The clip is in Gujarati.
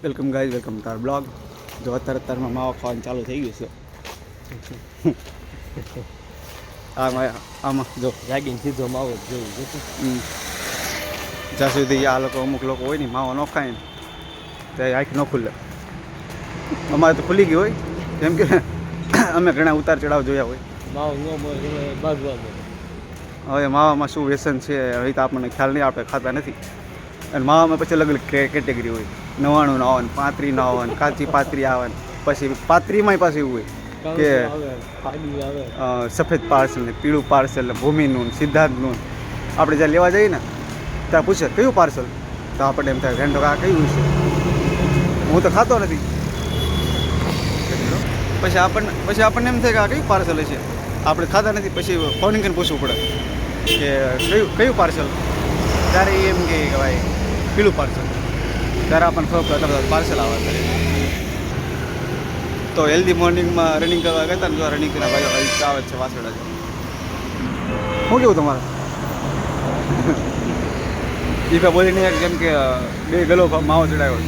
વેલકમ ગાઈઝ, વેલકમ તાર બ્લોગ. જો અત્યારમાં માવા ખાવાનું ચાલુ થઈ ગયું છે. આમાં જો જાગીને સીધો માવો જેવું જ્યાં સુધી આ લોકો અમુક લોકો હોય ને માવો ન ખાય ને ત્યાં આંખ ન ખુલ્લે. અમારે તો ખુલી ગઈ હોય, કેમ કે અમે ઘણા ઉતાર ચડાવ જોયા હોય. માવો ન મળે બાજવાનો. હવે માવામાં શું વ્યસન છે હવે તો આપણને ખ્યાલ નહીં, આપણે ખાતા નથી. અને માવામાં પછી અલગ અલગ કેટેગરી હોય. 99 ના આવે, 35 ના આવે, કાચી પાત્રી આવે, પછી પાત્રીમાંય પાછું એવું હોય કે સફેદ પાર્સલ ને પીળું પાર્સલ ને ભૂમિનું સિદ્ધાર્થનું. આપણે જ્યાં લેવા જઈએ ને ત્યાં પૂછે કયું પાર્સલ, તો આપણને એમ થાય ઘંટો આ કયું છે, હું તો ખાતો નથી. પછી આપણને એમ થાય કે આ કયું પાર્સલ છે, આપણે ખાતા નથી. પછી ફોન કરીને પૂછવું પડે કે કયું પાર્સલ. ત્યારે એમ કે ભાઈ પીળું પાર્સલ. ત્યારે આપણને ખબર પડે પાર્સલ આવે. તો હેલ્ધી મોર્નિંગમાં રનિંગ કરવા ગયા ને, જો રનિંગ કરીને ભાઈ આવે છે વાસડા છે. શું કેવું તમારે? દીપા બોલીને જેમ કે 2 ગલો માવો ચડાવ્યો.